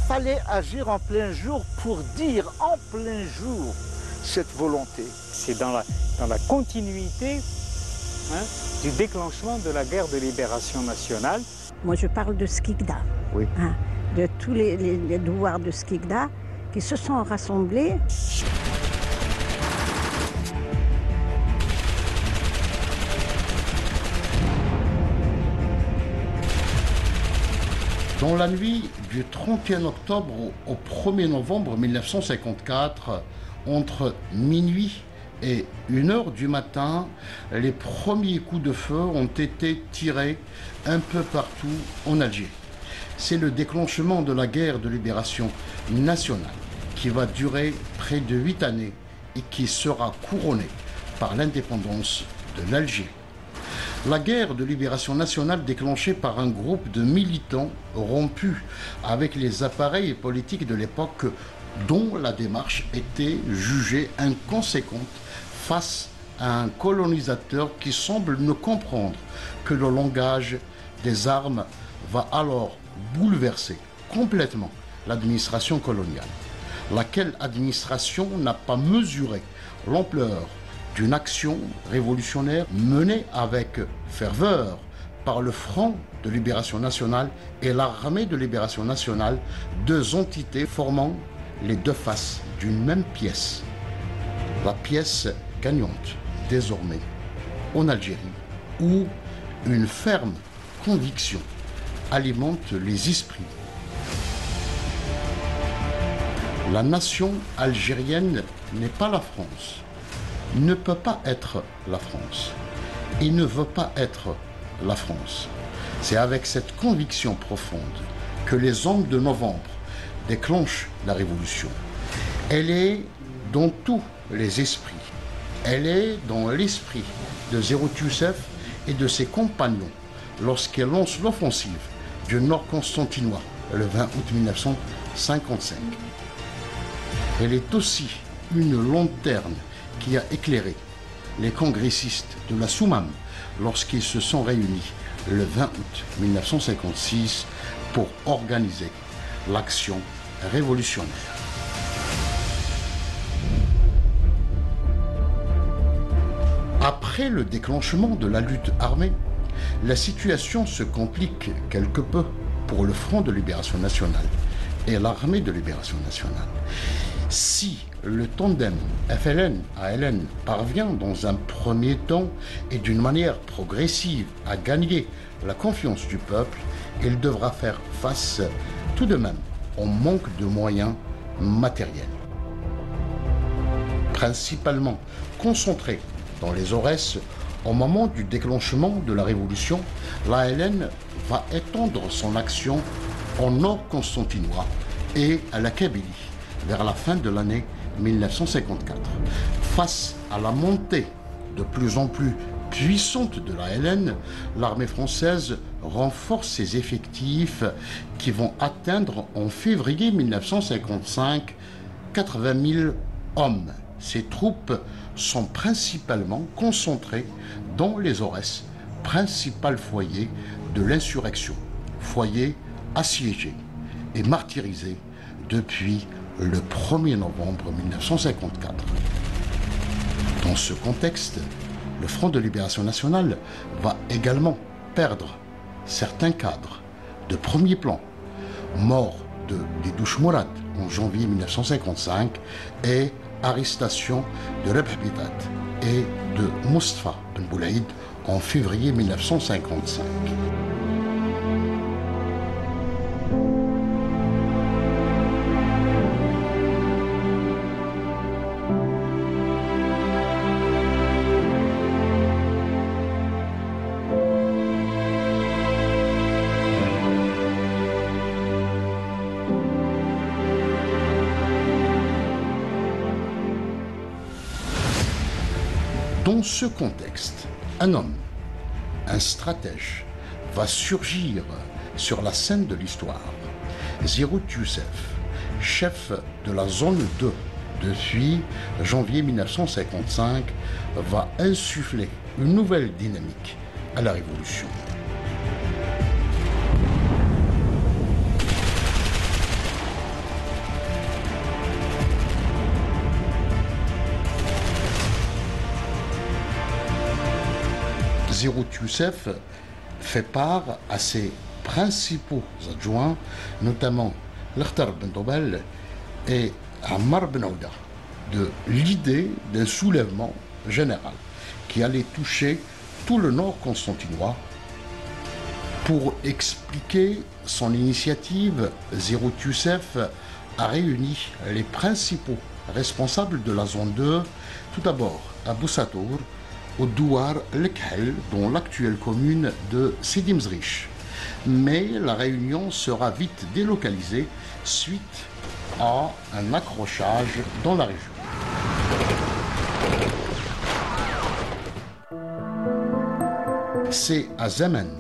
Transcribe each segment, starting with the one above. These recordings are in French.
fallait agir en plein jour pour dire en plein jour cette volonté. C'est dans la continuité du déclenchement de la guerre de libération nationale. Moi, je parle de Skikda, oui. De tous les douars de Skikda qui se sont rassemblés. Dans la nuit du 31 octobre au 1er novembre 1954, entre minuit et 1h du matin, les premiers coups de feu ont été tirés un peu partout en Algérie. C'est le déclenchement de la guerre de libération nationale qui va durer près de 8 années et qui sera couronnée par l'indépendance de l'Algérie. La guerre de libération nationale déclenchée par un groupe de militants rompus avec les appareils politiques de l'époque dont la démarche était jugée inconséquente face à un colonisateur qui semble ne comprendre que le langage des armes va alors bouleverser complètement l'administration coloniale, laquelle administration n'a pas mesuré l'ampleur d'une action révolutionnaire menée avec ferveur par le Front de libération nationale et l'Armée de libération nationale, deux entités formant les deux faces d'une même pièce. La pièce gagnante, désormais, en Algérie, où une ferme conviction alimente les esprits. La nation algérienne n'est pas la France, ne peut pas être la France et ne veut pas être la France. C'est avec cette conviction profonde que les hommes de novembre déclenchent la révolution. Elle est dans tous les esprits. Elle est dans l'esprit de Zérout Youssef et de ses compagnons lorsqu'ils lancent l'offensive du Nord constantinois le 20 août 1955. Elle est aussi une lanterne qui a éclairé les congressistes de la Soumam lorsqu'ils se sont réunis le 20 août 1956 pour organiser l'action révolutionnaire. Après le déclenchement de la lutte armée, la situation se complique quelque peu pour le Front de libération nationale et l'Armée de libération nationale. Si le tandem FLN-ALN parvient dans un premier temps et d'une manière progressive à gagner la confiance du peuple, il devra faire face tout de même au manque de moyens matériels. Principalement concentré dans les Aurès, au moment du déclenchement de la révolution, l'ALN va étendre son action au nord constantinois et à la Kabylie vers la fin de l'année 1954. Face à la montée de plus en plus puissante de l'ALN, l'armée française renforce ses effectifs qui vont atteindre en février 1955 80 000 hommes. Ces troupes sont principalement concentrées dans les Aurès, principal foyer de l'insurrection, foyer assiégé et martyrisé depuis le 1er novembre 1954. Dans ce contexte, le Front de libération nationale va également perdre certains cadres de premier plan, mort de Dédouche Mourad en janvier 1955 et arrestation de Rebh Bidat et de Moustapha Ben Boulaïd en février 1955. Dans ce contexte, un homme, un stratège, va surgir sur la scène de l'histoire. Zérout Youssef, chef de la zone 2 depuis janvier 1955, va insuffler une nouvelle dynamique à la révolution. Zérout Youssef fait part à ses principaux adjoints, notamment Lakhtar Ben Tobal et Ammar Ben Ouda, de l'idée d'un soulèvement général qui allait toucher tout le nord constantinois. Pour expliquer son initiative, Zérout Youssef a réuni les principaux responsables de la zone 2, tout d'abord à Boussatour, au Douar Lekhel, dont l'actuelle commune de Sidi Mzrich. Mais la réunion sera vite délocalisée suite à un accrochage dans la région. C'est à Zemen,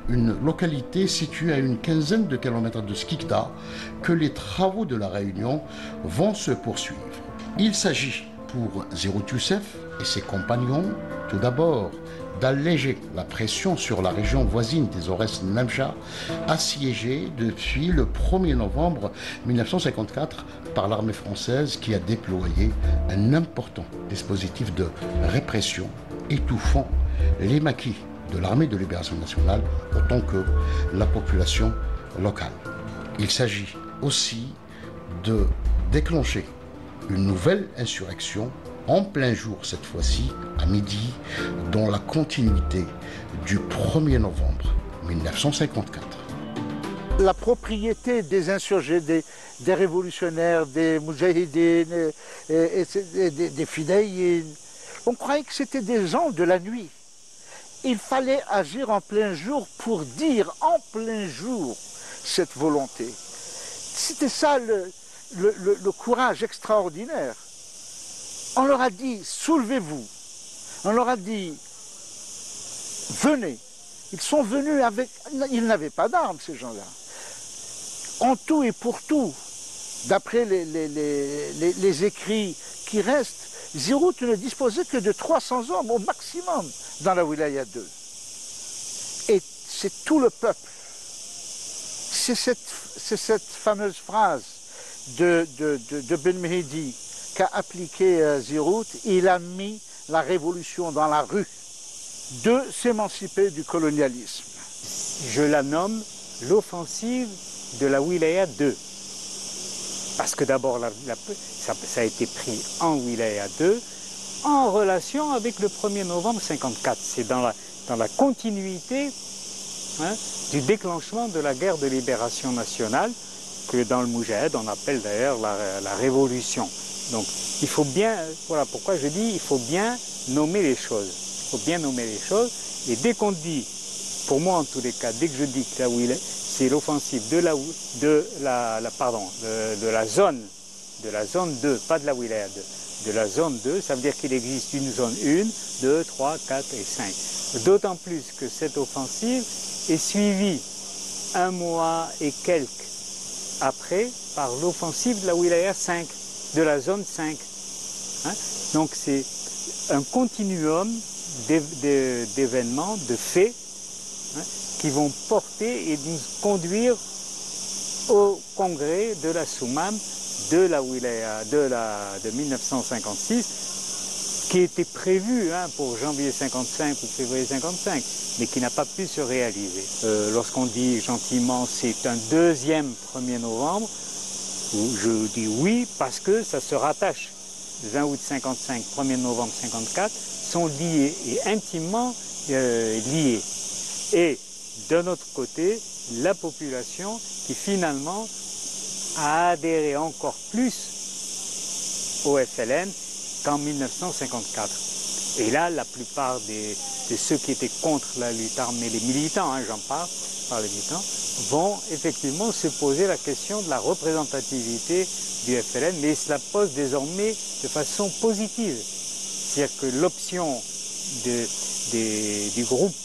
une localité située à une quinzaine de kilomètres de Skikda, que les travaux de la réunion vont se poursuivre. Il s'agit pour Zérout Youssef et ses compagnons, tout d'abord, d'alléger la pression sur la région voisine des Aurès Namcha, assiégée depuis le 1er novembre 1954 par l'armée française qui a déployé un important dispositif de répression étouffant les maquis de l'armée de libération nationale autant que la population locale. Il s'agit aussi de déclencher une nouvelle insurrection en plein jour cette fois-ci, à midi, dans la continuité du 1er novembre 1954. La propriété des insurgés, des révolutionnaires, des moudjahidines, des fidèles, on croyait que c'était des gens de la nuit. Il fallait agir en plein jour pour dire en plein jour cette volonté. C'était ça le courage extraordinaire. On leur a dit, soulevez-vous. On leur a dit, venez. Ils sont venus avec... Ils n'avaient pas d'armes, ces gens-là. En tout et pour tout, d'après les écrits qui restent, Zérout ne disposait que de 300 hommes au maximum dans la Wilaya 2. Et c'est tout le peuple. C'est cette fameuse phrase de Ben Mehdi qu'a appliqué Zérout. Il a mis la révolution dans la rue, de s'émanciper du colonialisme. Je la nomme l'offensive de la Wilaya 2. Parce que d'abord, ça a été pris en Wilaya 2 en relation avec le 1er novembre 1954. C'est dans la continuité du déclenchement de la guerre de libération nationale que dans le Moudjahid, on appelle d'ailleurs la révolution. Donc il faut bien, voilà pourquoi je dis, il faut bien nommer les choses. Il faut bien nommer les choses. Et dès qu'on dit, pour moi en tous les cas, dès que je dis que la Wilaya, c'est l'offensive de la zone 2, pas de la Wilaya 2, de la zone 2, ça veut dire qu'il existe une zone 1, 2, 3, 4 et 5. D'autant plus que cette offensive est suivie un mois et quelques après par l'offensive de la Wilaya 5, de la zone 5. Donc c'est un continuum d'événements, de faits, qui vont porter et nous conduire au congrès de la Soumam de la Wilaya de 1956, qui était prévu pour janvier 55 ou février 55, mais qui n'a pas pu se réaliser. Lorsqu'on dit gentiment c'est un deuxième 1er novembre, je dis oui parce que ça se rattache. 20 août 55, 1er novembre 54 sont liés et intimement liés. Et d'un autre côté, la population qui finalement a adhéré encore plus au FLN qu'en 1954. Et là, la plupart de ceux qui étaient contre la lutte armée, les militants, j'en parle, par les militants, vont effectivement se poser la question de la représentativité du FLN, mais cela pose désormais de façon positive. C'est-à-dire que l'option du groupe,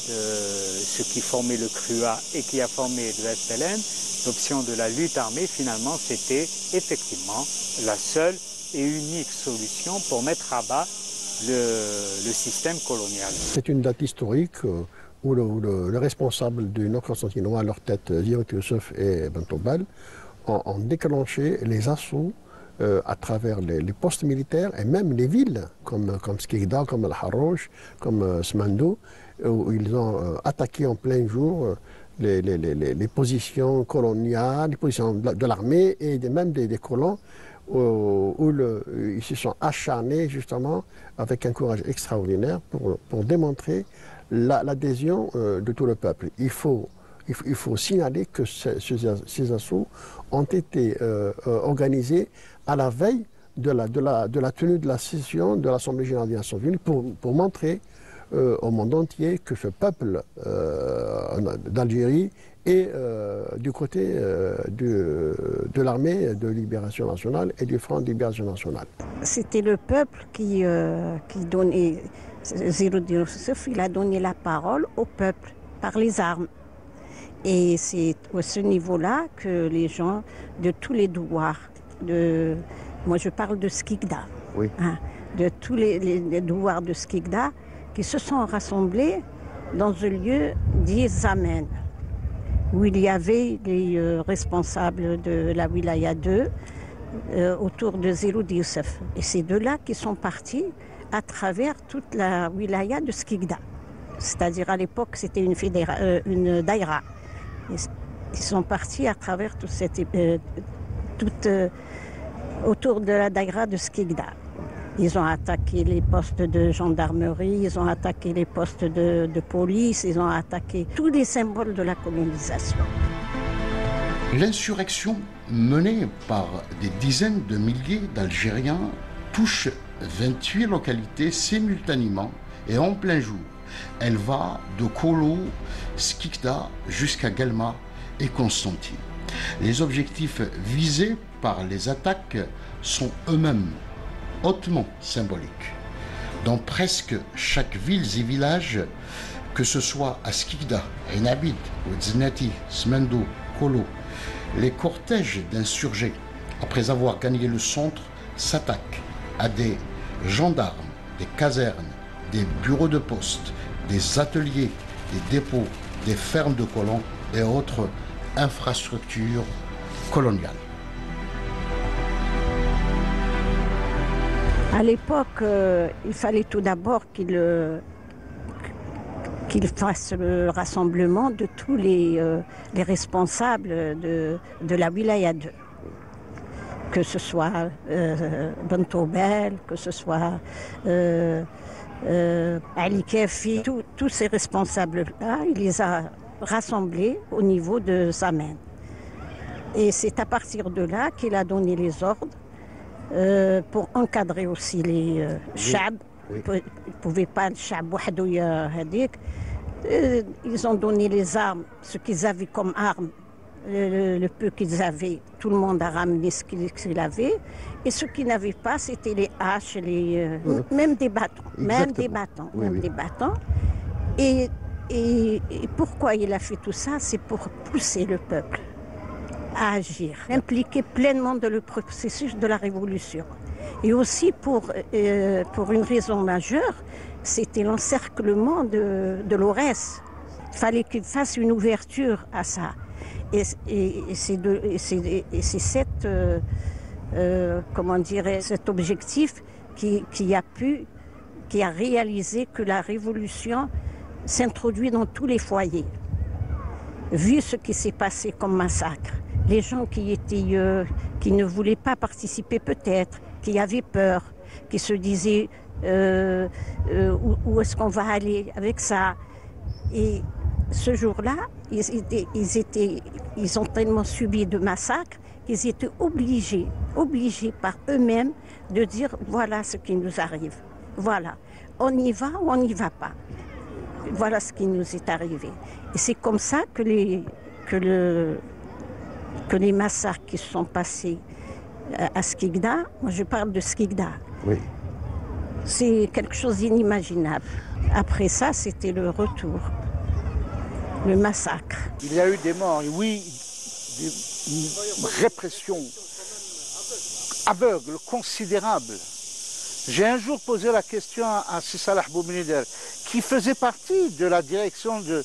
ce qui formait le CRUA et qui a formé le FLN, l'option de la lutte armée, finalement, c'était effectivement la seule et unique solution pour mettre à bas le système colonial. C'est une date historique où les responsables du Nord constantinois, à leur tête Zérout Youssef et Ben Tobal, ont déclenché les assauts à travers les postes militaires et même les villes comme Skikda, comme Al-Harrouch, comme Smandou, où ils ont attaqué en plein jour les positions coloniales, les positions de l'armée et même des colons, où ils se sont acharnés justement avec un courage extraordinaire pour démontrer l'adhésion de tout le peuple. Il faut signaler que ces assauts ont été organisés à la veille de la tenue de la session de l'Assemblée générale des Nations unies pour montrer au monde entier que ce peuple d'Algérie est du côté de l'armée de libération nationale et du Front de libération nationale. C'était le peuple qui donnait, Zéroudine Youssef, il a donné la parole au peuple par les armes. Et c'est à ce niveau-là que les gens de tous les douars, moi je parle de Skikda, oui. De tous les douars de Skikda, qui se sont rassemblés dans un lieu dit Zamen, où il y avait les responsables de la Wilaya 2 autour de Zéroudine Youssef. Et c'est de là qu'ils sont partis à travers toute la Wilaya de Skikda. C'est-à-dire à l'époque c'était une daïra. Ils sont partis à travers autour de la daïra de Skikda. Ils ont attaqué les postes de gendarmerie, ils ont attaqué les postes de police, ils ont attaqué tous les symboles de la colonisation. L'insurrection menée par des dizaines de milliers d'Algériens touche 28 localités simultanément et en plein jour. Elle va de Kolo, Skikda jusqu'à Guelma et Constantine. Les objectifs visés par les attaques sont eux-mêmes hautement symboliques. Dans presque chaque ville et village, que ce soit à Skikda, Enabid, Ouedznati, Smandou, Kolo, les cortèges d'insurgés, après avoir gagné le centre, s'attaquent à des gendarmes, des casernes, des bureaux de poste, des ateliers, des dépôts, des fermes de colons et autres infrastructures coloniales. À l'époque, il fallait tout d'abord qu'il fasse le rassemblement de tous les responsables de la Wilaya 2. Que ce soit Bentoubel, que ce soit Ali Kafi, tous ces responsables-là, il les a rassemblés au niveau de Zamen. Et c'est à partir de là qu'il a donné les ordres pour encadrer aussi les chab. Oui. Ils ne pouvaient pas le chab wahadouya hadik. Ils ont donné les armes, ce qu'ils avaient comme armes, le peu qu'ils avaient, tout le monde a ramené ce qu'il avait. Et ce qu'ils n'avaient pas, c'était les haches, même des bâtons. Même des bâtons. Oui, même oui. des bâtons. Et pourquoi il a fait tout ça? C'est pour pousser le peuple à agir, impliquer pleinement dans le processus de la révolution. Et aussi pour une raison majeure, c'était l'encerclement de l'Aurès. Il fallait qu'il fasse une ouverture à ça. Et c'est cet objectif qui a réalisé que la révolution s'introduit dans tous les foyers. Vu ce qui s'est passé comme massacre, les gens qui ne voulaient pas participer peut-être, qui avaient peur, qui se disaient où est-ce qu'on va aller avec ça. Et ce jour-là, ils ont tellement subi de massacres qu'ils étaient obligés par eux-mêmes de dire voilà ce qui nous arrive. Voilà, on y va ou on n'y va pas. Voilà ce qui nous est arrivé. Et c'est comme ça que les massacres qui se sont passés à Skikda, moi je parle de Skikda, Oui. c'est quelque chose d'inimaginable. Après ça, c'était le retour, le massacre. Il y a eu des morts, oui, une répression aveugle, considérable. J'ai un jour posé la question à Sissalah Boumenider, qui faisait partie de la direction de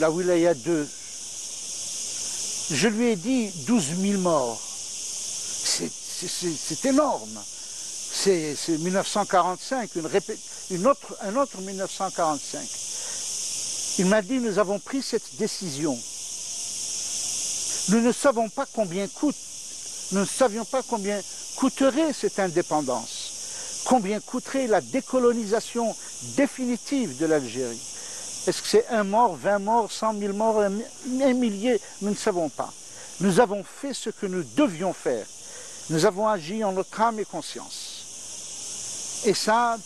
la Wilaya 2. Je lui ai dit 12 000 morts. c'est énorme. C'est 1945, un autre 1945. Il m'a dit, nous avons pris cette décision. Nous ne savons pas combien coûte, nous ne savions pas combien coûterait cette indépendance, combien coûterait la décolonisation définitive de l'Algérie. Est-ce que c'est 1 mort, 20 morts, 100 000 morts, un millier? Nous ne savons pas. Nous avons fait ce que nous devions faire. Nous avons agi en notre âme et conscience. Et ça,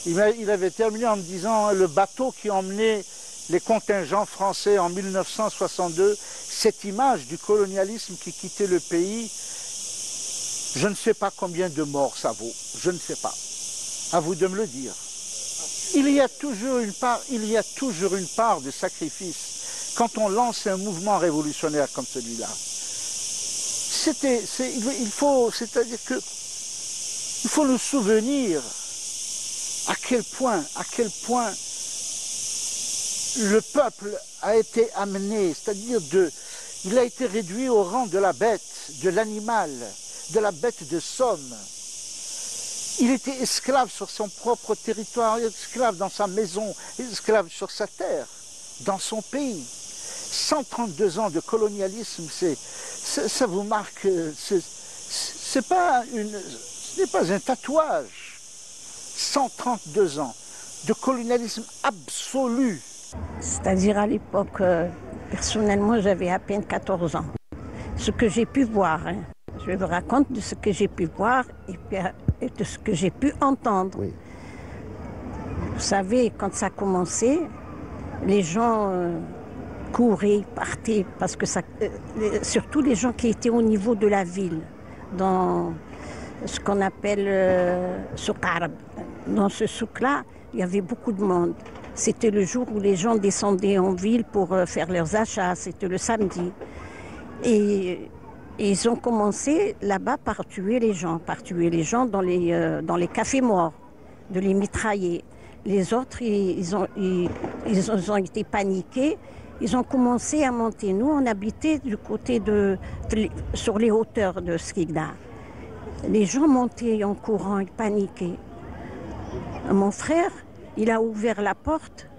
il avait terminé en me disant, le bateau qui emmenait les contingents français en 1962, cette image du colonialisme qui quittait le pays, je ne sais pas combien de morts ça vaut, je ne sais pas. À vous de me le dire. Il y a toujours une part de sacrifice quand on lance un mouvement révolutionnaire comme celui-là. Il faut nous souvenir à quel point le peuple a été amené, c'est-à-dire il a été réduit au rang de la bête, de l'animal, de la bête de somme. Il était esclave sur son propre territoire, esclave dans sa maison, esclave sur sa terre, dans son pays. 132 ans de colonialisme, ça vous marque, ce n'est pas un tatouage. 132 ans de colonialisme absolu. C'est-à-dire à l'époque, personnellement, j'avais à peine 14 ans. Ce que j'ai pu voir, hein, je vous raconte de ce que j'ai pu voir et de ce que j'ai pu entendre. Oui. Vous savez, quand ça a commencé, les gens couraient, partaient, parce que surtout les gens qui étaient au niveau de la ville, dans ce qu'on appelle souk arab. Dans ce souk-là, il y avait beaucoup de monde. C'était le jour où les gens descendaient en ville pour faire leurs achats, c'était le samedi. Et ils ont commencé là-bas par tuer les gens dans les cafés morts, de les mitrailler. Les autres, ils ont été paniqués, ils ont commencé à monter. Nous, on habitait du côté sur les hauteurs de Skikda. Les gens montaient en courant, ils paniquaient. Mon frère, il a ouvert la porte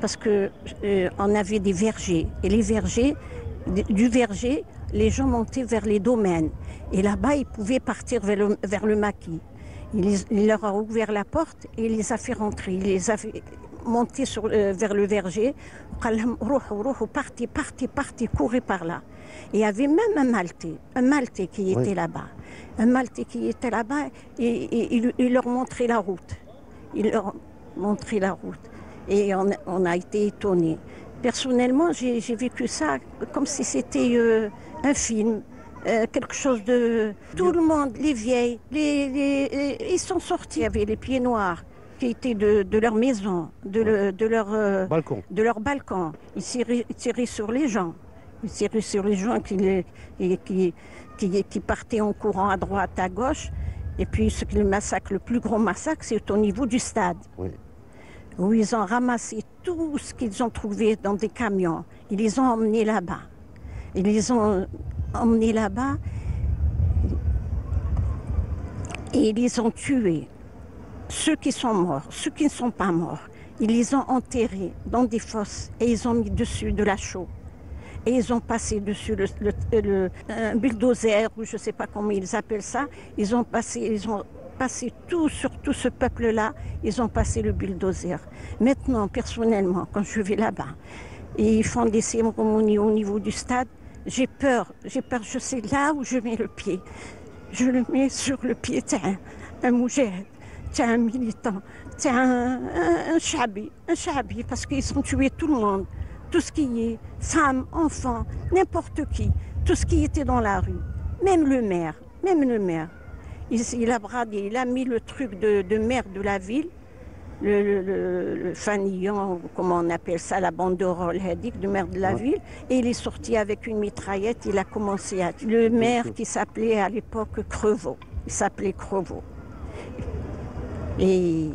parce qu'on avait des vergers. Et les vergers, du verger, les gens montaient vers les domaines. Et là-bas, ils pouvaient partir vers le maquis. Il leur a ouvert la porte et il les a fait rentrer. Il les a fait monter vers le verger. Partez, courez par là. Et il y avait même un Maltais qui était là-bas. Un Maltais qui était là-bas et il leur montrait la route. Il leur montrait la route. Et on a été étonnés. Personnellement, j'ai vécu ça comme si c'était un film, quelque chose de... Tout le monde, les vieilles, ils sont sortis. Il y avait les pieds noirs qui étaient de leur maison, de leur balcon. Ils tiraient sur les gens. Ils tiraient sur les gens qui partaient en courant à droite, à gauche. Et puis le plus gros massacre, c'est au niveau du stade. Oui. Où ils ont ramassé tout ce qu'ils ont trouvé dans des camions. Ils les ont emmenés là-bas. Ils les ont emmenés là-bas et ils les ont tués. Ceux qui sont morts, ceux qui ne sont pas morts, ils les ont enterrés dans des fosses et ils ont mis dessus de la chaux. Et ils ont passé dessus un bulldozer, ou je ne sais pas comment ils appellent ça. Ils ont passé tout sur tout ce peuple-là, ils ont passé le bulldozer. Maintenant, personnellement, quand je vais là-bas, et ils font des cérémonies au niveau du stade, j'ai peur, je sais là où je mets le pied. Je le mets sur le pied, tiens, un moujahid, tiens, un militant, tiens, un chabi, parce qu'ils ont tué tout le monde. Tout ce qui est femmes, enfants, n'importe qui, tout ce qui était dans la rue, même le maire. Il a bradé, il a mis le truc de maire de la ville, le fanillon, comment on appelle ça, la banderole hédique de maire de la ville, et il est sorti avec une mitraillette, il a commencé à... Le maire qui s'appelait à l'époque Crevaux, il s'appelait Crevaux. Et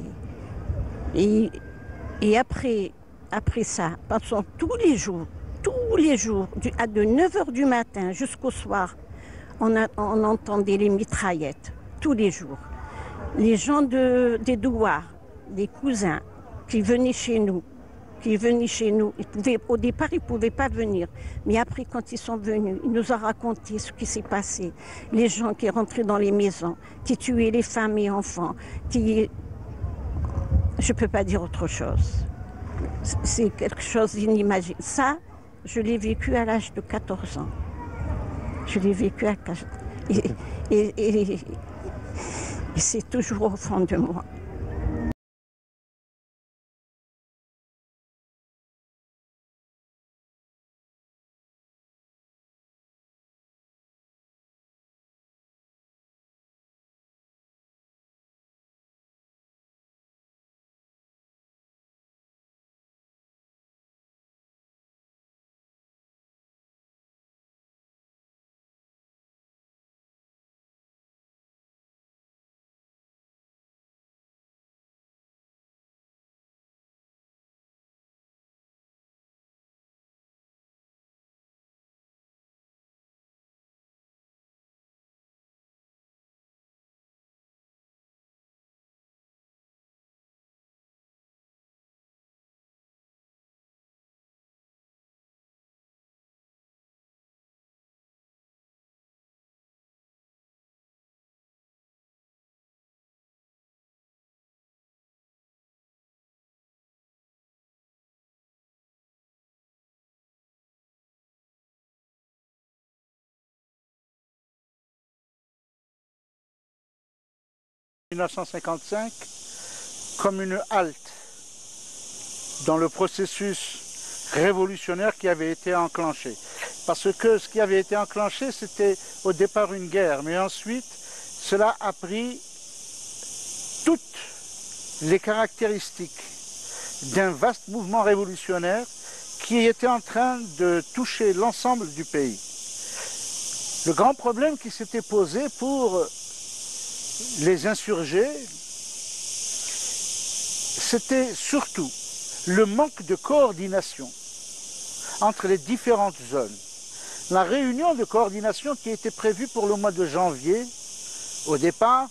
après ça, passons tous les jours, de 9h du matin jusqu'au soir, on entendait les mitraillettes tous les jours. Les gens des douars, des cousins qui venaient chez nous, au départ, ils ne pouvaient pas venir. Mais après, quand ils sont venus, ils nous ont raconté ce qui s'est passé. Les gens qui rentraient dans les maisons, qui tuaient les femmes et enfants, qui... Je ne peux pas dire autre chose. C'est quelque chose d'inimaginable. Ça, je l'ai vécu à l'âge de 14 ans. Je l'ai vécu à 14 ans. Et c'est toujours au fond de moi. En 1955, comme une halte dans le processus révolutionnaire qui avait été enclenché. Parce que ce qui avait été enclenché, c'était au départ une guerre, mais ensuite, cela a pris toutes les caractéristiques d'un vaste mouvement révolutionnaire qui était en train de toucher l'ensemble du pays. Le grand problème qui s'était posé pour les insurgés, c'était surtout le manque de coordination entre les différentes zones. La réunion de coordination qui était prévue pour le mois de janvier, au départ,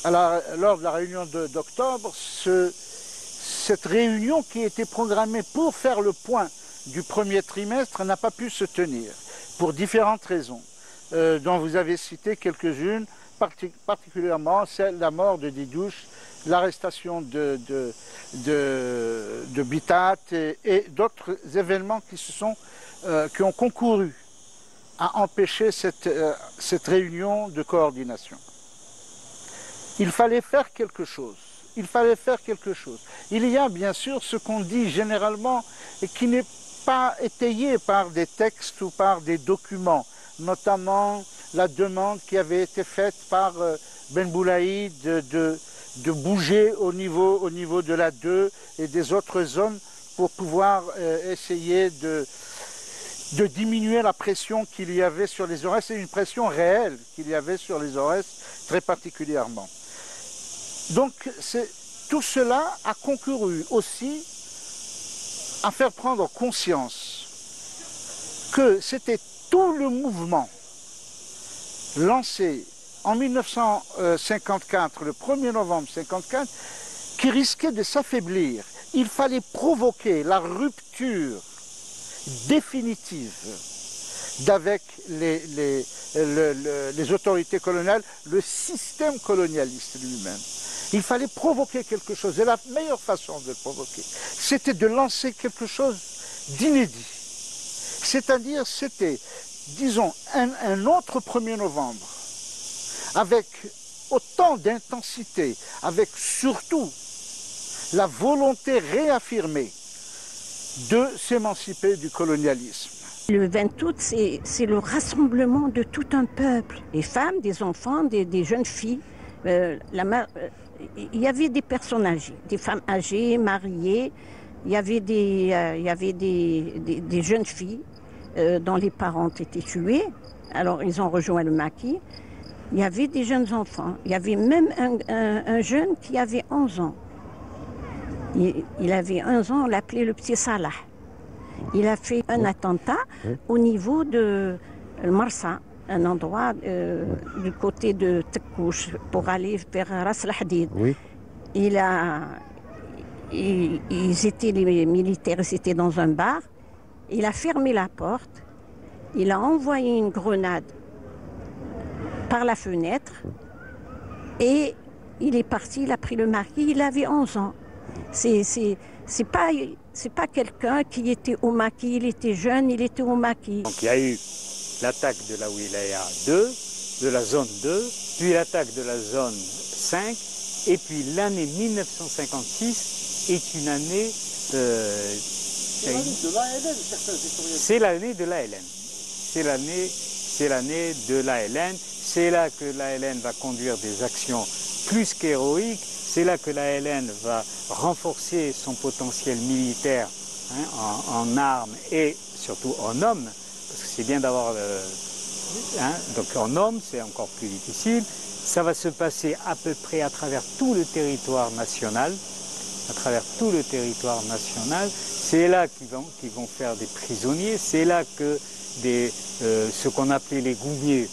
lors de la réunion d'octobre, cette réunion qui était programmée pour faire le point du premier trimestre n'a pas pu se tenir, pour différentes raisons, dont vous avez cité quelques-unes, particulièrement la mort de Didouche, l'arrestation de Bitat et d'autres événements qui ont concouru à empêcher cette réunion de coordination. Il fallait faire quelque chose. Il fallait faire quelque chose. Il y a bien sûr ce qu'on dit généralement et qui n'est pas étayé par des textes ou par des documents, notamment la demande qui avait été faite par Ben Boulaïd de bouger au niveau de la 2 et des autres zones pour pouvoir essayer de diminuer la pression qu'il y avait sur les Aurès, et une pression réelle qu'il y avait sur les Aurès très particulièrement. Donc tout cela a concouru aussi à faire prendre conscience que c'était tout le mouvement lancé en 1954, le 1er novembre 1954, qui risquait de s'affaiblir. Il fallait provoquer la rupture définitive d'avec les autorités coloniales, le système colonialiste lui-même. Il fallait provoquer quelque chose, et la meilleure façon de le provoquer, c'était de lancer quelque chose d'inédit. C'est-à-dire, c'était, disons, un autre 1er novembre, avec autant d'intensité, avec surtout la volonté réaffirmée de s'émanciper du colonialisme. Le 20 août, c'est le rassemblement de tout un peuple, des femmes, des enfants, des jeunes filles. Il y avait des personnes âgées, des femmes âgées, mariées, il y avait des jeunes filles dont les parents étaient tués, alors ils ont rejoint le maquis. Il y avait des jeunes enfants, il y avait même un jeune qui avait 11 ans. Il avait 11 ans, on l'appelait le petit Salah. Il a fait un attentat au niveau de Marsa, un endroit du côté de Tekouch pour aller vers Ras el Hadid. Oui. Ils étaient, les militaires, ils étaient dans un bar. Il a fermé la porte. Il a envoyé une grenade par la fenêtre. Et il est parti, il a pris le marquis. Il avait 11 ans. C'est pas quelqu'un qui était au maquis. Il était jeune, il était au maquis. Donc il y a eu l'attaque de la Wilaya 2, de la zone 2, puis l'attaque de la zone 5, et puis l'année 1956 est une année... c'est l'année de l'ALN. C'est l'année de l'ALN. C'est là que l'ALN va conduire des actions plus qu'héroïques. C'est là que l'ALN va renforcer son potentiel militaire en armes et surtout en hommes. Parce que c'est bien d'avoir... donc en hommes, c'est encore plus difficile. Ça va se passer à peu près à travers tout le territoire national. C'est là qu'ils vont faire des prisonniers. C'est là que ce qu'on appelait les goumiers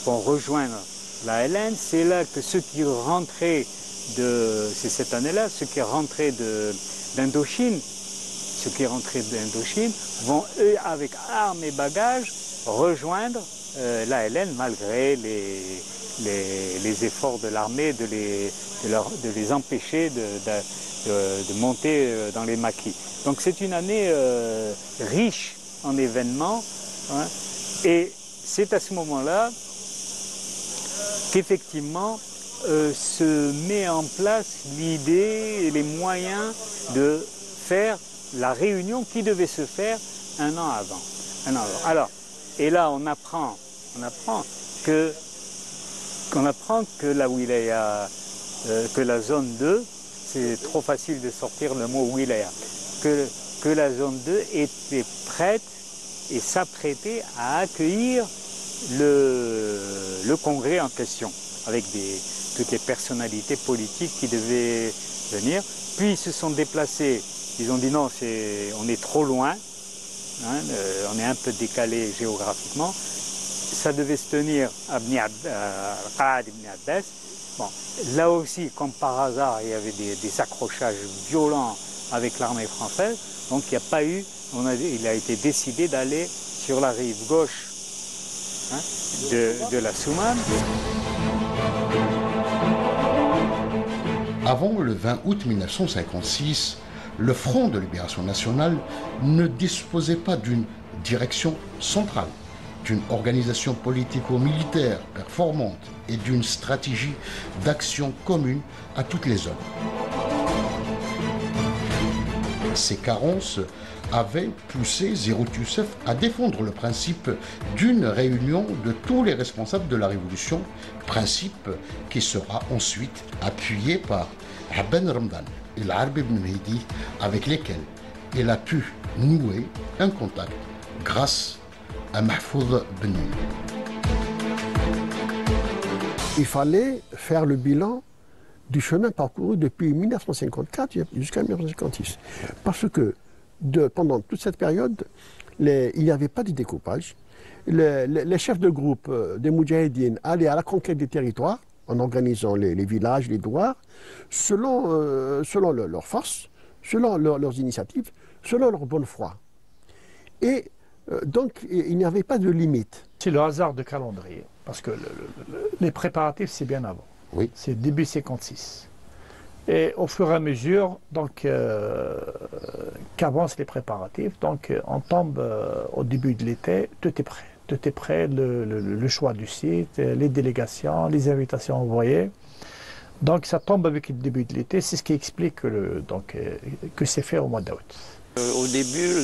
vont rejoindre l'ALN. C'est là que ceux qui rentraient c'est cette année-là, ceux qui rentraient d'Indochine, vont, eux, avec armes et bagages, rejoindre l'ALN malgré les efforts de l'armée de les empêcher de monter dans les maquis. Donc c'est une année riche en événements, et c'est à ce moment-là qu'effectivement se met en place l'idée et les moyens de faire la réunion qui devait se faire un an avant. Alors, et là on apprend que la wilaya, que la zone 2, c'est trop facile de sortir le mot wilaya, que la zone 2 était prête et s'apprêtait à accueillir le congrès en question, avec toutes les personnalités politiques qui devaient venir. Puis ils se sont déplacés, ils ont dit non, on est trop loin, on est un peu décalé géographiquement. Ça devait se tenir à Qa'ad ibn Abbas. Bon, là aussi, comme par hasard, il y avait des accrochages violents avec l'armée française. Donc il a été décidé d'aller sur la rive gauche de la Soumane. Avant le 20 août 1956, le Front de libération nationale ne disposait pas d'une direction centrale, d'une organisation politico-militaire performante et d'une stratégie d'action commune à toutes les zones. Ces carences avaient poussé Zérout Youssef à défendre le principe d'une réunion de tous les responsables de la Révolution, principe qui sera ensuite appuyé par Abben Ramdan et l'Arbi ibn Mehdi, avec lesquels il a pu nouer un contact grâce à Mahfouz Ben. Il fallait faire le bilan du chemin parcouru depuis 1954 jusqu'à 1956. Parce que pendant toute cette période, il n'y avait pas de découpage. Les chefs de groupe des Moudjahidines allaient à la conquête des territoires en organisant les villages, les douars, selon leurs forces, selon leurs initiatives, selon leur bonne foi. Et donc, il n'y avait pas de limite. C'est le hasard de calendrier, parce que les préparatifs, c'est bien avant. Oui. C'est début 56. Et au fur et à mesure qu'avancent les préparatifs, donc on tombe au début de l'été, tout est prêt. Tout est prêt, le choix du site, les délégations, les invitations envoyées. Donc ça tombe avec le début de l'été, c'est ce qui explique que c'est fait au mois d'août. Au début,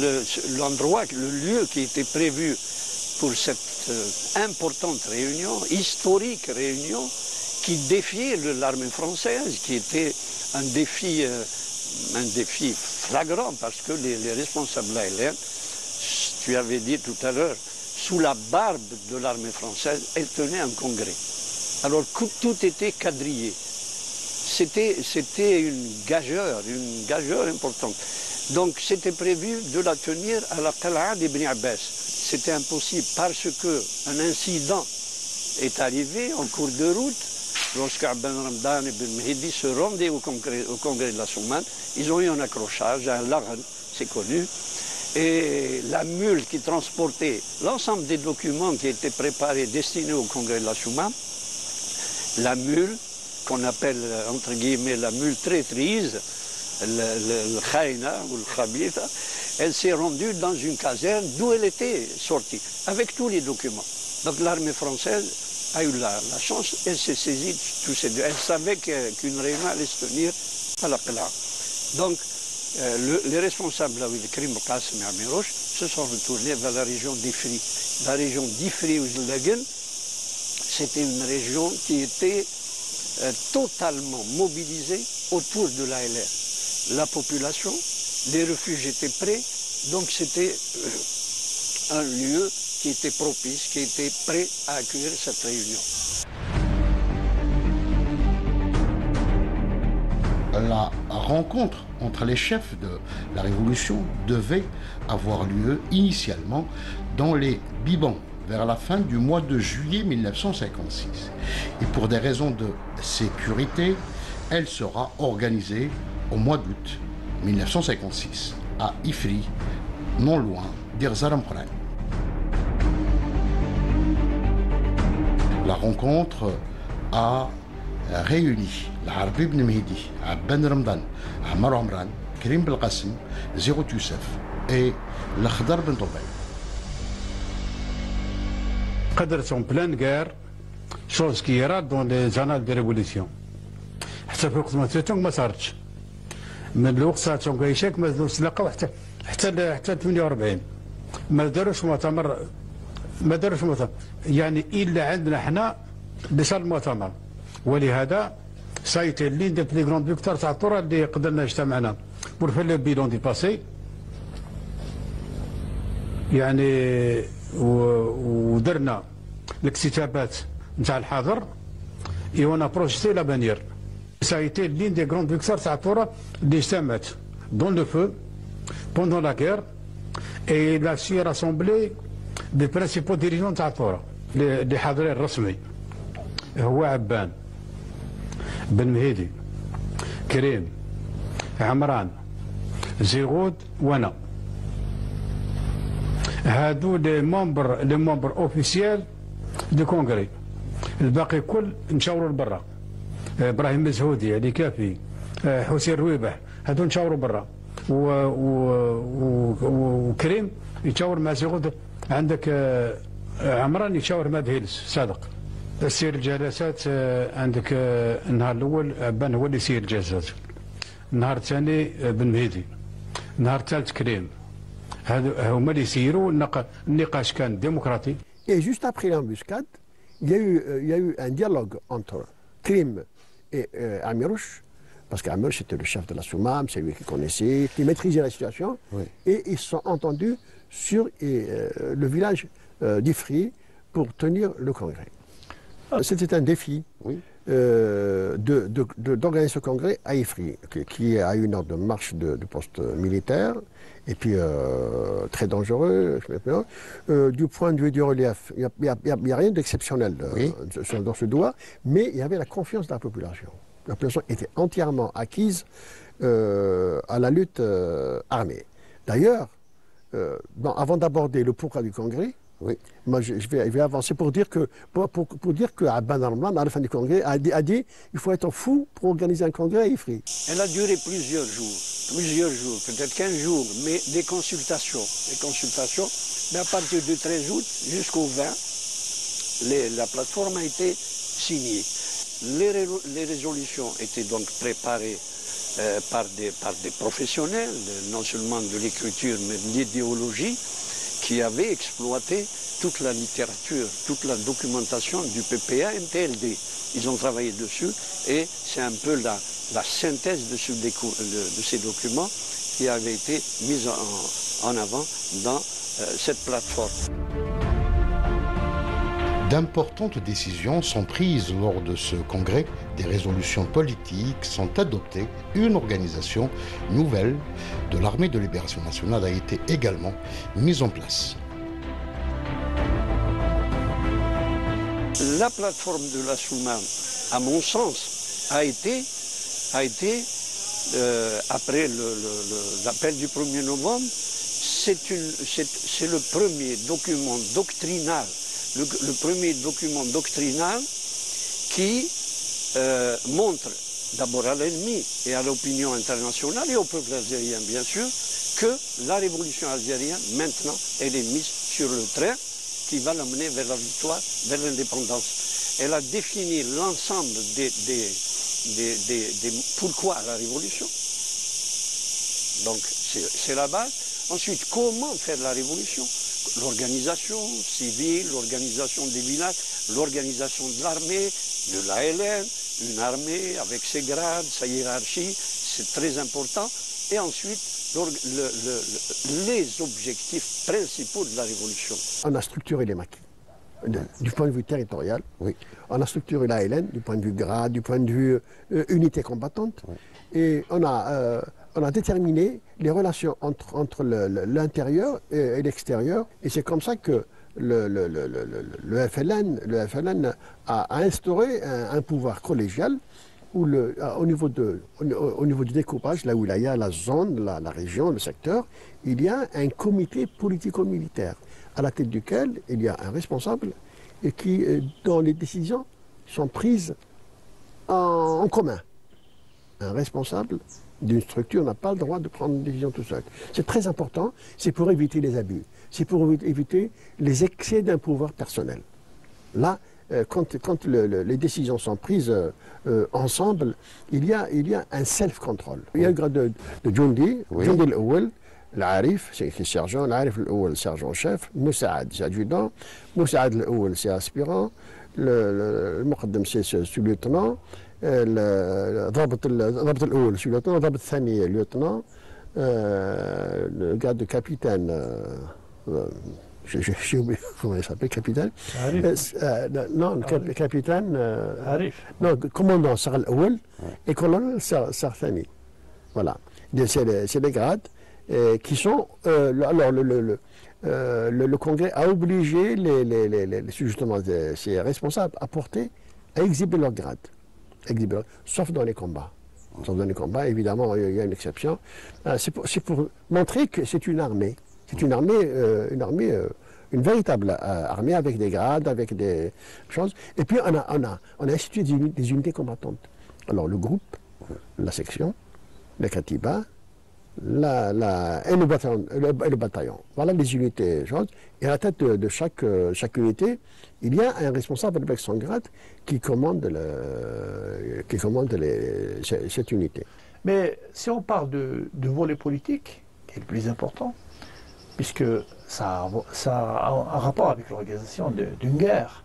l'endroit, le lieu qui était prévu pour cette importante réunion, historique réunion, qui défiait l'armée française, qui était un défi flagrant, parce que les responsables de l'ALN, tu avais dit tout à l'heure, sous la barbe de l'armée française, elle tenait un congrès. Alors tout était quadrillé. C'était une gageure importante. Donc c'était prévu de la tenir à la Qala'a d'Ibn Abbas. C'était impossible parce qu'un incident est arrivé en cours de route. Lorsque Ben Ramdan et Ben Mehdi se rendaient au congrès de la Soumane, ils ont eu un accrochage, un lagan, c'est connu. Et la mule qui transportait l'ensemble des documents qui étaient préparés, destinés au congrès de la Soumane, la mule, qu'on appelle entre guillemets la mule traîtrise, le khaïna ou le khabitha, elle s'est rendue dans une caserne d'où elle était sortie, avec tous les documents. Donc l'armée française a eu la chance, elle s'est saisie de tous ces deux. Elle savait qu'une réunion allait se tenir à la Qala. Donc les responsables de Karim Qassim et Amirouche se sont retournés vers la région d'Ifri. La région d'Ifri ou Zlagan, c'était une région qui était totalement mobilisée autour de l'ALR. La population, les refuges étaient prêts, donc c'était un lieu qui était propice, qui était prêt à accueillir cette réunion. La rencontre entre les chefs de la Révolution devait avoir lieu initialement dans les Bibans, vers la fin du mois de juillet 1956. Et pour des raisons de sécurité, elle sera organisée au mois d'août 1956 à Ifri, non loin d'Irzaramkran. La rencontre a réuni l'Arbi ibn Mehdi, Ben Ramdan, Amar Omran, Karim Belqassim, Zérout Youssef et l'Akhdar Ben Toubay. قدرت en pleine guerre, chose qui est rare dans les annales de révolution. حتى في وقت ما تونغ ما صارتش. من الوقت ساعة تونغ هيشاك ما تلاقاو حتى 48. ما داروش مؤتمر يعني إلا عندنا احنا اللي صار المؤتمر. ولهذا سايتي لين دي بلي غروند فيكتور تاع الثورة اللي قدرنا اجتمعنا بور فير لو بيلون دي باسي. يعني ودرنا الاكتتابات نتاع الحاضر اي اون بروجيتي لافانير. سايتي لين دي غروند فيكتور تاع الثورة اللي اجتمعت دون لو فو بوندون لا غير اي لا سي راسومبلي دي برينسيبو ديريجون تاع الثورة اللي حاضرين الرسمي هو عبان بن مهيدي كريم عمران زيغود وانا. هادو لي مومبر اوفيسيال دو كونغري. الباقي كل نشاوروا لبرا. ابراهيم مزهودي علي كافي حسين رويبح هادو نشاوروا برا. وكريم يتشاور مع زيغود. عندك عمران يتشاور مع دهيلس صادق. سير الجلسات عندك النهار الاول عبان هو اللي يسير الجلسات. النهار الثاني بن مهيدي. النهار الثالث كريم. هما اللي يسيروا النقاش كان ديمقراطي. Et juste après l'embuscade, il y a eu un dialogue entre Krim et Amirouche, parce qu'Amirouche était le chef de la Soumam, c'est lui qui connaissait, qui maîtrisait la situation, oui. Et ils se sont entendus sur le village d'Ifri pour tenir le congrès. C'était un défi, oui. D'organiser ce congrès à Ifri, qui a une heure de marche de poste militaire, et puis très dangereux. Du point de vue du relief, il n'y a rien d'exceptionnel oui. Dans ce doigt, mais il y avait la confiance de la population. La population était entièrement acquise à la lutte armée. D'ailleurs, avant d'aborder le pourquoi du congrès, oui. Moi, je vais avancer pour dire que Abban Arman, à la fin du congrès, a dit il faut être fou pour organiser un congrès à Ifri. Elle a duré plusieurs jours, peut-être 15 jours, mais des consultations. Mais à partir du 13 août jusqu'au 20, la plateforme a été signée. Les résolutions étaient donc préparées par des professionnels, non seulement de l'écriture, mais de l'idéologie, qui avaient exploité toute la littérature, toute la documentation du PPA-NTLD. Ils ont travaillé dessus et c'est un peu la synthèse de ces documents qui avait été mise en avant dans cette plateforme. D'importantes décisions sont prises lors de ce congrès, des résolutions politiques sont adoptées, une organisation nouvelle de l'armée de libération nationale a été également mise en place. La plateforme de la Soumane, à mon sens, a été après l'appel du 1er novembre, c'est le premier document doctrinal, le premier document doctrinal qui montre d'abord à l'ennemi et à l'opinion internationale et au peuple algérien bien sûr que la révolution algérienne maintenant elle est mise sur le train qui va l'amener vers la victoire, vers l'indépendance. Elle a défini l'ensemble des pourquoi la révolution. Donc c'est la base. Ensuite, comment faire la révolution? L'organisation civile, l'organisation des villages, l'organisation de l'armée, de l'ALN, une armée avec ses grades, sa hiérarchie, c'est très important. Et ensuite, les objectifs principaux de la révolution. On a structuré les maquis. Du point de vue territorial, oui. On a structuré l'ALN du point de vue grade, du point de vue unité combattante. Oui. Et on a déterminé les relations entre l'intérieur et l'extérieur. Et c'est comme ça que le FLN a instauré un pouvoir collégial où au niveau du découpage, là où il y a la zone, la région, le secteur, il y a un comité politico-militaire à la tête duquel il y a un responsable et dont les décisions sont prises en commun. Un responsable d'une structure n'a pas le droit de prendre une décision tout seul. C'est très important, c'est pour éviter les abus, c'est pour éviter les excès d'un pouvoir personnel. Là, quand les décisions sont prises ensemble, il y a un self-control. Il y a le grade de Djoundi, Djoundi الأول, العارف c'est sergent, العارف الأول sergent chef, مساعد c'est adjudant, مساعد الأول c'est aspirant, المقدم c'est sous-lieutenant, الضابط الأول sous-lieutenant, الضابط الثاني lieutenant, le grade de capitaine. J'ai oublié comment il s'appelle, capitaine. Non, le capitaine. Non, commandant Sar al-Awwal et colonel Sar Thani. Voilà. C'est des grades qui sont. Alors, le Congrès a obligé justement ces responsables à exhiber leur grade. Sauf dans les combats. Sauf dans les combats, évidemment, il y a une exception. C'est pour montrer que c'est une armée. C'est une armée, une véritable armée avec des grades, avec des choses. Et puis on a institué des unités combattantes. Alors le groupe, la section, le katiba, et le bataillon. Voilà les unités. Et à la tête de chaque unité, il y a un responsable avec son grade qui commande cette unité. Mais si on parle de volet politique, qui est le plus important, puisque ça a un rapport avec l'organisation d'une guerre.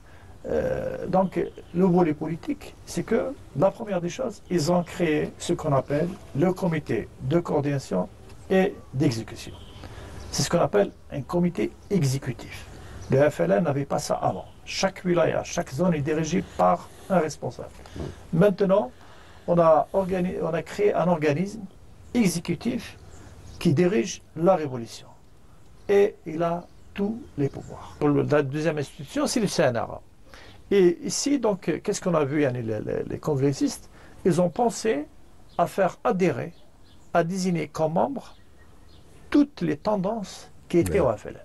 Donc, le volet politique, c'est que, la première des choses, ils ont créé ce qu'on appelle le comité de coordination et d'exécution. C'est ce qu'on appelle un comité exécutif. Le FLN n'avait pas ça avant. Chaque wilaya, chaque zone est dirigée par un responsable. Maintenant, on a créé un organisme exécutif qui dirige la révolution. Et il a tous les pouvoirs. La deuxième institution, c'est le CNRA. Et ici, donc, qu'est-ce qu'on a vu, les congressistes? Ils ont pensé à faire adhérer, à désigner comme membres toutes les tendances qui étaient au FLN.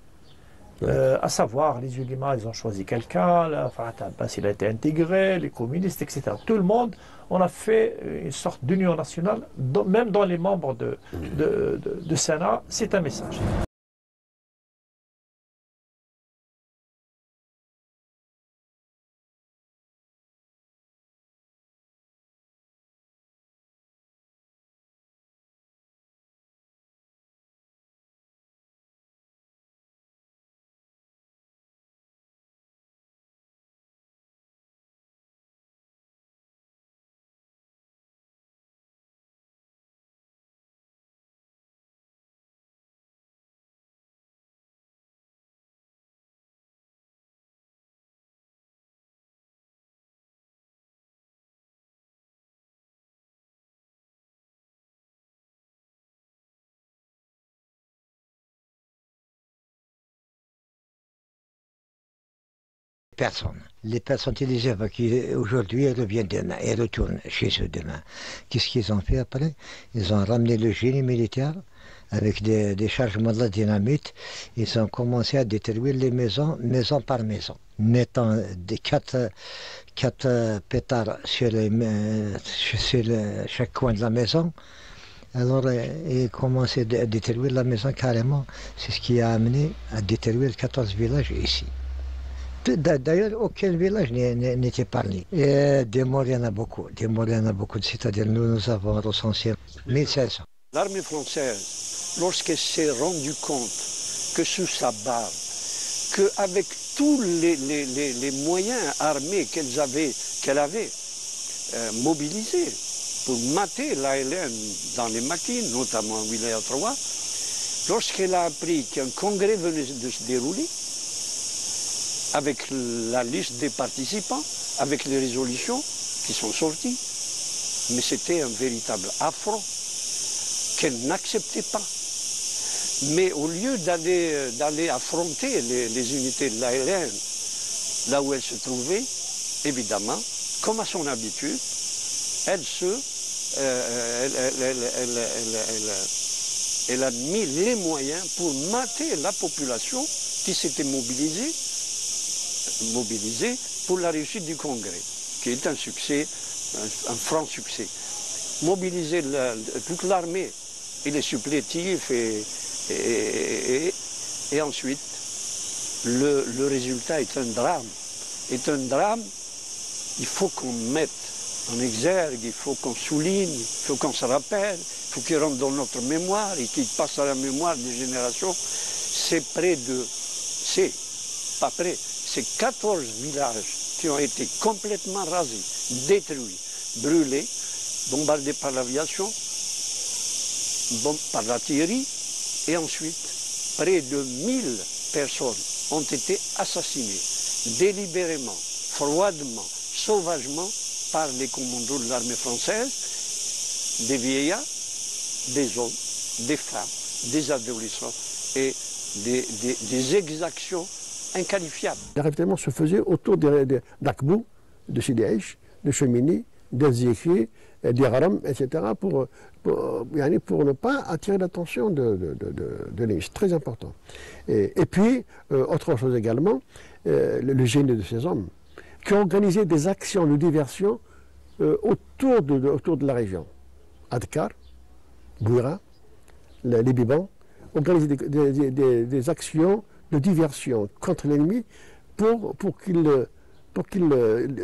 À savoir, les ulémas, ils ont choisi quelqu'un, il a été intégré, les communistes, etc. Tout le monde, on a fait une sorte d'union nationale, même dans les membres de CNRA, c'est un message. personnes. Les personnes qui les évacuent aujourd'hui, elles reviennent demain, elles retournent chez eux demain. Qu'est-ce qu'ils ont fait après? Ils ont ramené le génie militaire avec des chargements de la dynamite. Ils ont commencé à détruire les maisons, maison par maison, mettant des quatre pétards sur chaque coin de la maison. Alors, ils commençaient à détruire la maison carrément. C'est ce qui a amené à détruire 14 villages ici. D'ailleurs, aucun village n'était parlé. Et des morts, il y en a beaucoup. Des morts, il y en a beaucoup. C'est-à-dire, nous avons recensé 1500. L'armée française, lorsqu'elle s'est rendue compte que sous sa barre, qu'avec tous les moyens armés qu'elle avait mobilisés pour mater l'ALN dans les maquis, notamment en Wilaya 3, lorsqu'elle a appris qu'un congrès venait de se dérouler, avec la liste des participants, avec les résolutions qui sont sorties, mais c'était un véritable affront qu'elle n'acceptait pas. Mais au lieu d'aller affronter les unités de l'ALN, là où elle se trouvait, évidemment, comme à son habitude, elle a mis les moyens pour mater la population qui s'était mobilisée pour la réussite du Congrès, qui est un succès, un franc succès. Mobiliser toute l'armée et les supplétifs et ensuite le résultat est un drame. Il faut qu'on mette en exergue, il faut qu'on souligne, il faut qu'on se rappelle, il faut qu'il rentre dans notre mémoire et qu'il passe à la mémoire des générations. C'est 14 villages qui ont été complètement rasés, détruits, brûlés, bombardés par l'aviation, par l'artillerie, et ensuite près de 1000 personnes ont été assassinées, délibérément, froidement, sauvagement, par les commandos de l'armée française, des vieillards, des hommes, des femmes, des adolescents et des exactions inqualifiables. Le ravitaillement se faisait autour d'Akbou, de Sidi Aïch, de Chemini, d'El-Zikri, d'Iram, etc. pour ne pas attirer l'attention de l'ennemi. C'est très important. Et puis, autre chose également, le génie de ces hommes, qui ont organisé des actions de diversion autour de la région. Adkar, Bouira, les Bibans, organisé des actions de diversion contre l'ennemi pour qu'il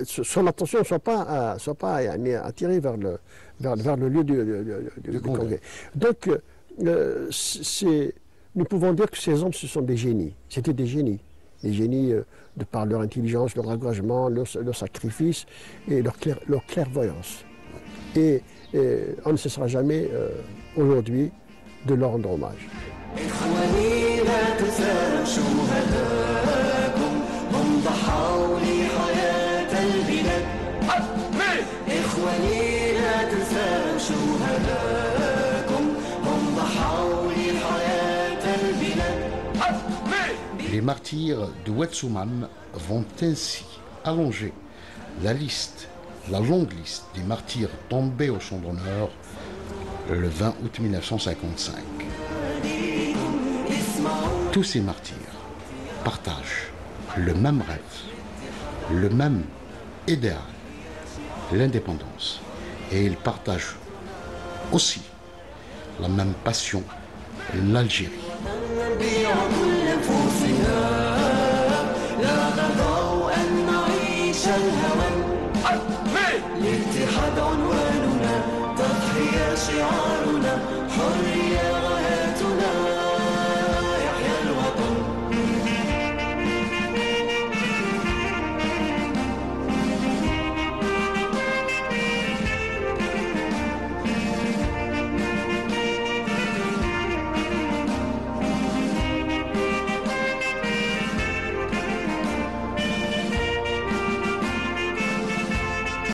son attention ne soit pas attirée vers le lieu du congrès. Donc, nous pouvons dire que ces hommes, ce sont des génies. C'était des génies. Des génies de par leur intelligence, leur engagement, leur sacrifice et leur clairvoyance. Et on ne cessera jamais aujourd'hui de leur rendre hommage. Les martyrs de Oued-Soumam vont ainsi allonger la longue liste des martyrs tombés au champ d'honneur le 20 août 1955. Tous ces martyrs partagent le même rêve, le même idéal, l'indépendance. Et ils partagent aussi la même passion, l'Algérie. الاتحاد عنواننا تضحية شعارنا حرية